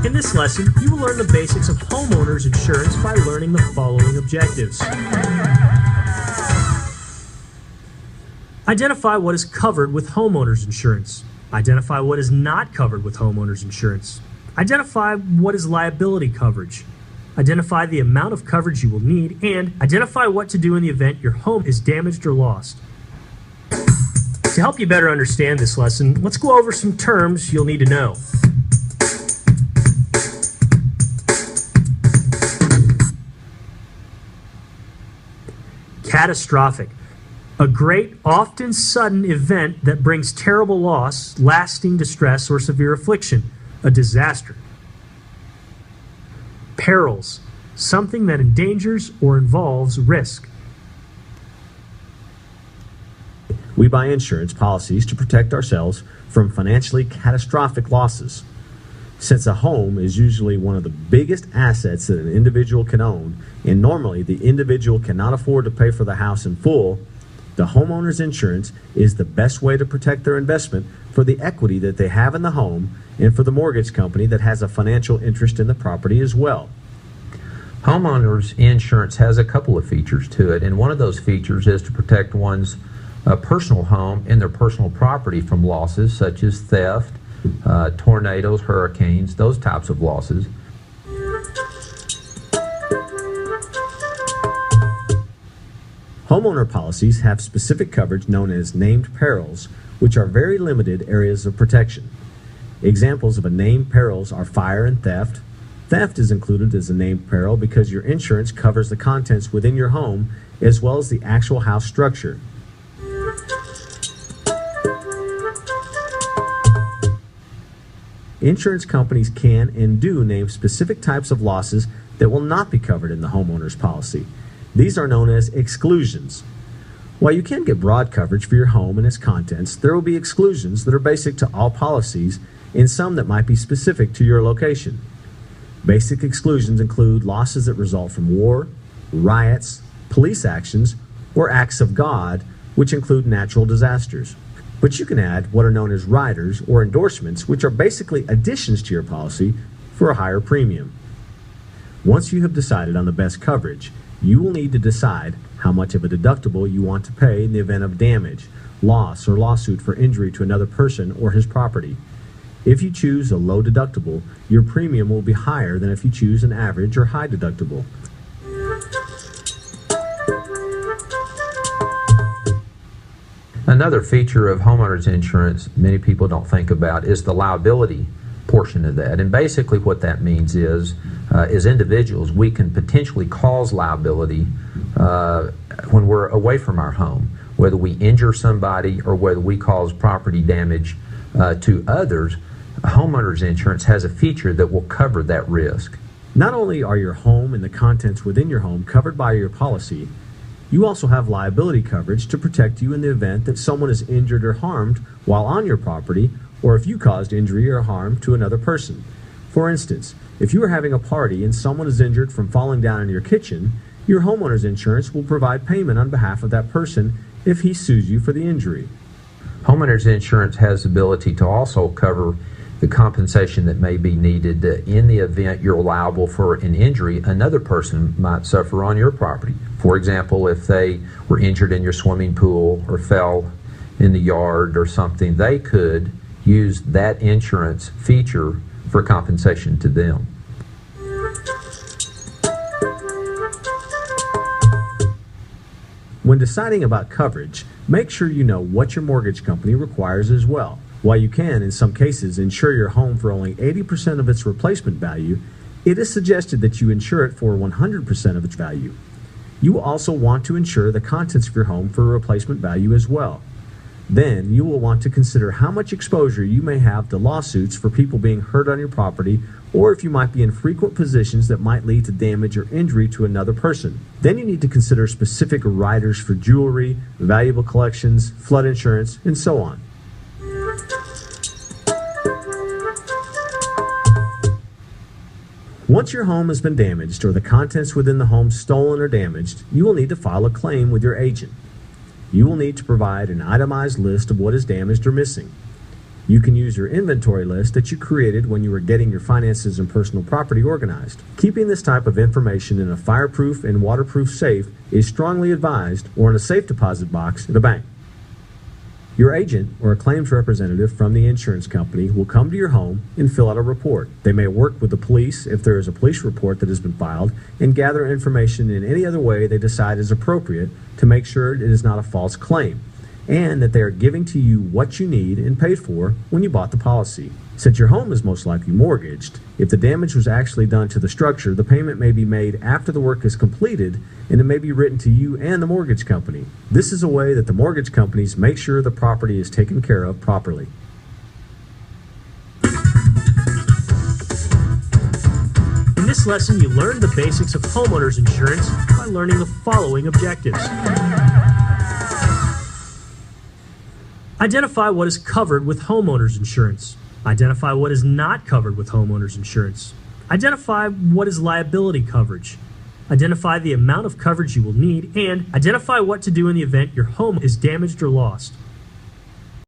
In this lesson, you will learn the basics of homeowners insurance by learning the following objectives. Identify what is covered with homeowners insurance. Identify what is not covered with homeowners insurance. Identify what is liability coverage. Identify the amount of coverage you will need, and identify what to do in the event your home is damaged or lost. To help you better understand this lesson, let's go over some terms you'll need to know. Catastrophic. A great, often sudden event that brings terrible loss, lasting distress, or severe affliction. A disaster. Perils. Something that endangers or involves risk. We buy insurance policies to protect ourselves from financially catastrophic losses. Since a home is usually one of the biggest assets that an individual can own, and normally the individual cannot afford to pay for the house in full, the homeowner's insurance is the best way to protect their investment for the equity that they have in the home and for the mortgage company that has a financial interest in the property as well. Homeowners insurance has a couple of features to it, and one of those features is to protect one's personal home and their personal property from losses such as theft, tornadoes, hurricanes, those types of losses. Homeowner policies have specific coverage known as named perils, which are very limited areas of protection. Examples of a named perils are fire and theft. Theft is included as a named peril because your insurance covers the contents within your home as well as the actual house structure. Insurance companies can and do name specific types of losses that will not be covered in the homeowner's policy. These are known as exclusions. While you can get broad coverage for your home and its contents, there will be exclusions that are basic to all policies and some that might be specific to your location. Basic exclusions include losses that result from war, riots, police actions, or acts of God, which include natural disasters. But you can add what are known as riders or endorsements, which are basically additions to your policy for a higher premium. Once you have decided on the best coverage, you will need to decide how much of a deductible you want to pay in the event of damage, loss, or lawsuit for injury to another person or his property. If you choose a low deductible, your premium will be higher than if you choose an average or high deductible. Another feature of homeowners insurance many people don't think about is the liability portion of that. And basically what that means is, as individuals, we can potentially cause liability when we're away from our home, whether we injure somebody or whether we cause property damage to others. Homeowners insurance has a feature that will cover that risk. Not only are your home and the contents within your home covered by your policy, you also have liability coverage to protect you in the event that someone is injured or harmed while on your property, or if you caused injury or harm to another person. For instance, if you are having a party and someone is injured from falling down in your kitchen, your homeowner's insurance will provide payment on behalf of that person if he sues you for the injury. Homeowners insurance has the ability to also cover the compensation that may be needed in the event you're liable for an injury another person might suffer on your property. For example, if they were injured in your swimming pool or fell in the yard or something, they could use that insurance feature for compensation to them. When deciding about coverage, make sure you know what your mortgage company requires as well. While you can, in some cases, insure your home for only 80% of its replacement value, it is suggested that you insure it for 100% of its value. You will also want to insure the contents of your home for replacement value as well. Then, you will want to consider how much exposure you may have to lawsuits for people being hurt on your property, or if you might be in frequent positions that might lead to damage or injury to another person. Then you need to consider specific riders for jewelry, valuable collections, flood insurance, and so on. Once your home has been damaged or the contents within the home stolen or damaged, you will need to file a claim with your agent. You will need to provide an itemized list of what is damaged or missing. You can use your inventory list that you created when you were getting your finances and personal property organized. Keeping this type of information in a fireproof and waterproof safe is strongly advised, or in a safe deposit box at a bank. Your agent or a claims representative from the insurance company will come to your home and fill out a report. They may work with the police if there is a police report that has been filed and gather information in any other way they decide is appropriate to make sure it is not a false claim, and that they are giving to you what you need and paid for when you bought the policy. Since your home is most likely mortgaged, if the damage was actually done to the structure, the payment may be made after the work is completed, and it may be written to you and the mortgage company. This is a way that the mortgage companies make sure the property is taken care of properly. In this lesson, you learned the basics of homeowners insurance by learning the following objectives. Identify what is covered with homeowners insurance. Identify what is not covered with homeowners insurance. Identify what is liability coverage. Identify the amount of coverage you will need, and identify what to do in the event your home is damaged or lost.